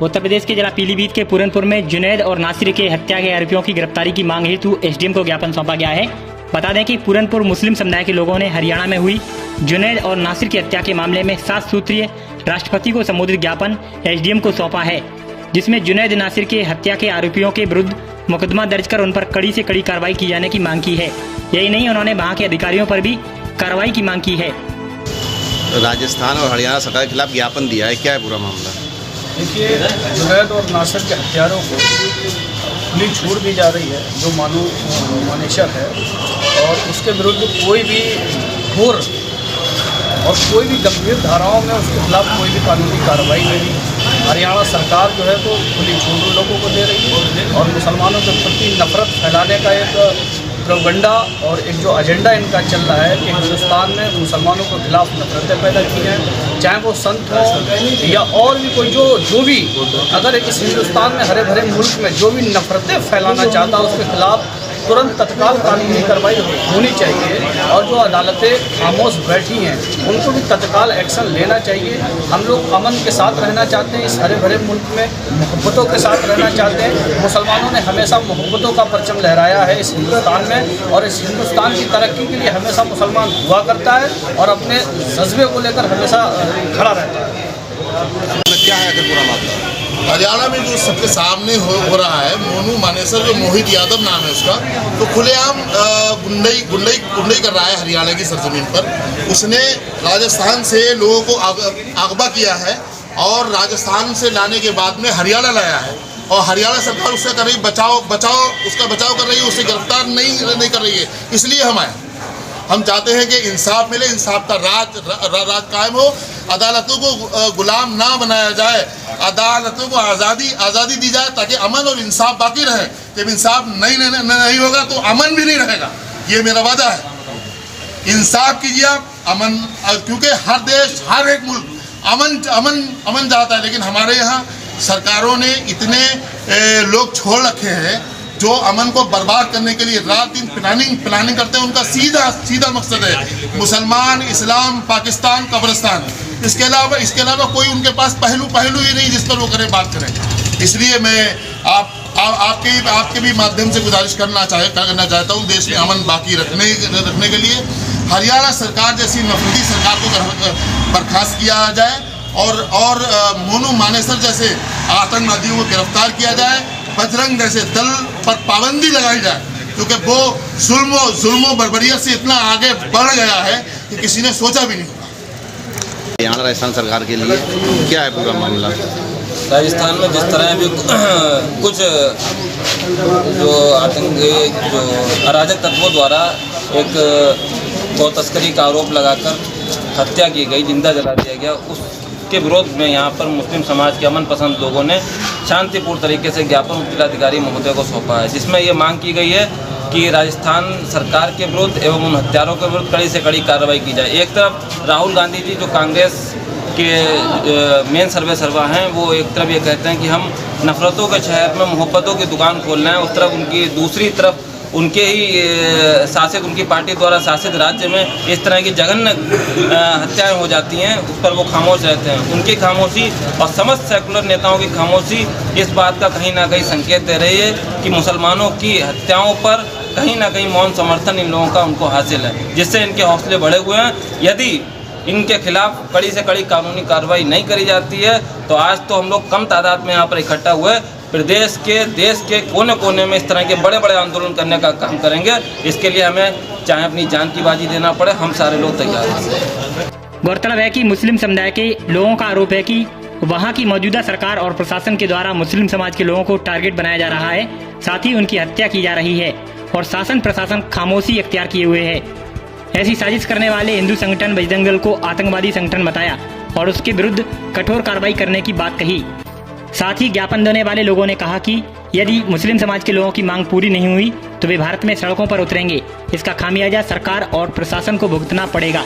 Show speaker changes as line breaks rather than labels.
उत्तर प्रदेश के जिला पीलीभीत के पूरनपुर में जुनैद और नासिर के हत्या के आरोपियों की गिरफ्तारी की मांग हेतु एसडीएम को ज्ञापन सौंपा गया है। बता दें कि पूरनपुर मुस्लिम समुदाय के लोगों ने हरियाणा में हुई जुनैद और नासिर की हत्या के मामले में 7 सूत्रीय राष्ट्रपति को संबोधित ज्ञापन एसडीएम को सौंपा है, जिसमें जुनैद नासिर के हत्या के आरोपियों के विरुद्ध मुकदमा दर्ज कर उन पर कड़ी से कड़ी कार्रवाई की जाने की मांग की है। यही नहीं, उन्होंने वहाँ के अधिकारियों पर भी कार्रवाई की मांग की है।
राजस्थान और हरियाणा सरकार के खिलाफ ज्ञापन दिया है, क्या है पूरा मामला?
देखिए, जुनैद और नासिर के हत्यारों को खुली छूट दी जा रही है जो मानेसर है, और उसके विरुद्ध कोई भी घोर और कोई भी गंभीर धाराओं में उसके खिलाफ कोई भी कानूनी कार्रवाई नहीं। हरियाणा सरकार जो है तो खुली छूट लोगों को दे रही है, और मुसलमानों के प्रति नफरत फैलाने का एक प्रोपेगेंडा और एक जो एजेंडा इनका चल रहा है कि हिंदुस्तान में मुसलमानों के खिलाफ नफरतें पैदा की हैं, चाहे वो संत हो या और भी कोई जो भी अगर इस हिंदुस्तान में हरे भरे मुल्क में जो भी नफरतें फैलाना चाहता है उसके खिलाफ तुरंत तत्काल कानूनी कार्रवाई होनी चाहिए। और जो अदालतें खामोश बैठी हैं उनको भी तत्काल एक्शन लेना चाहिए। हम लोग अमन के साथ रहना चाहते हैं, इस हरे भरे मुल्क में मोहब्बतों के साथ रहना चाहते हैं। मुसलमानों ने हमेशा मोहब्बतों का परचम लहराया है इस हिंदुस्तान में, और इस हिंदुस्तान की तरक्की के लिए हमेशा मुसलमान हुआ करता है और अपने जज्बे को लेकर हमेशा खड़ा रहता है।
क्या है अगर पूरा मामला?
हरियाणा में जो सबके सामने हो रहा है, मोनू मानेसर जो मोहित यादव नाम है उसका, तो खुलेआम गुंडई कर रहा है हरियाणा की सरजमीन पर। उसने राजस्थान से लोगों को अगवा किया है और राजस्थान से लाने के बाद में हरियाणा लाया है, और हरियाणा सरकार उससे कर रही उसका बचाव कर रही है, उसे गिरफ्तार नहीं कर रही है। इसलिए हम आए, हम चाहते हैं कि इंसाफ मिले, इंसाफ का राज कायम हो, अदालतों को गुलाम ना बनाया जाए, अदालतों को आज़ादी दी जाए ताकि अमन और इंसाफ बाकी रहे। जब इंसाफ नहीं होगा तो अमन भी नहीं रहेगा, ये मेरा वादा है। इंसाफ कीजिए आप, अमन, क्योंकि हर देश हर एक मुल्क अमन चाहता है, लेकिन हमारे यहाँ सरकारों ने इतने लोग छोड़ रखे हैं जो अमन को बर्बाद करने के लिए रात दिन प्लानिंग करते हैं। उनका सीधा मकसद है मुसलमान, इस्लाम, पाकिस्तान, कब्रिस्तान। इसके अलावा कोई उनके पास पहलू ही नहीं जिस पर वो बात करें। इसलिए मैं आपके भी माध्यम से गुजारिश करना चाहता हूँ, देश में अमन बाकी रखने के लिए हरियाणा सरकार जैसी नफरती सरकार को बर्खास्त किया जाए, और मोनू मानेसर जैसे आतंकवादियों को गिरफ्तार किया जाए, बजरंग जैसे दल पर पाबंदी लगाई जाए, क्योंकि वो जुल्म बर्बरियत से इतना आगे बढ़ गया है कि किसी ने सोचा भी नहीं।
हरियाणा राजस्थान सरकार के लिए क्या है पूरा मामला?
राजस्थान में जिस तरह भी कुछ जो आतंकी जो अराजक तत्वों द्वारा एक गौ तस्करी का आरोप लगाकर हत्या की गई, जिंदा जला दिया गया, उसके विरोध में यहाँ पर मुस्लिम समाज के अमन पसंद लोगों ने शांतिपूर्ण तरीके से ज्ञापन जिलाधिकारी महोदय को सौंपा है, जिसमें ये मांग की गई है कि राजस्थान सरकार के विरुद्ध एवं उन हत्यारों के विरुद्ध कड़ी से कड़ी कार्रवाई की जाए। एक तरफ राहुल गांधी जी जो कांग्रेस के मेन सर्वा हैं, वो एक तरफ ये कहते हैं कि हम नफरतों के शहर में मोहब्बतों की दुकान खोलना है, उस तरफ उनकी दूसरी तरफ उनके ही शासित, उनकी पार्टी द्वारा शासित राज्य में इस तरह की जघन्य हत्याएं हो जाती हैं, उस पर वो खामोश रहते हैं। उनकी खामोशी और समस्त सेकुलर नेताओं की खामोशी इस बात का कहीं ना कहीं संकेत दे रही है कि मुसलमानों की हत्याओं पर कहीं ना कहीं मौन समर्थन इन लोगों का उनको हासिल है, जिससे इनके हौसले बढ़े हुए हैं। यदि इनके खिलाफ कड़ी से कड़ी कानूनी कार्रवाई नहीं करी जाती है तो आज तो हम लोग कम तादाद में यहाँ पर इकट्ठा हुए देश के कोने कोने में इस तरह के बड़े बड़े आंदोलन करने का काम करेंगे। इसके लिए हमें चाहे अपनी जान की बाजी देना पड़े, हम सारे लोग तैयार हैं।
गौरतलब है कि मुस्लिम समुदाय के लोगों का आरोप है कि वहां की मौजूदा सरकार और प्रशासन के द्वारा मुस्लिम समाज के लोगों को टारगेट बनाया जा रहा है, साथ ही उनकी हत्या की जा रही है और शासन प्रशासन खामोशी इख्तियार किए हुए है। ऐसी साजिश करने वाले हिंदू संगठन बजरंग दल को आतंकवादी संगठन बताया और उसके विरुद्ध कठोर कार्रवाई करने की बात कही। साथ ही ज्ञापन देने वाले लोगों ने कहा कि यदि मुस्लिम समाज के लोगों की मांग पूरी नहीं हुई तो वे भारत में सड़कों पर उतरेंगे। इसका खामियाजा सरकार और प्रशासन को भुगतना पड़ेगा।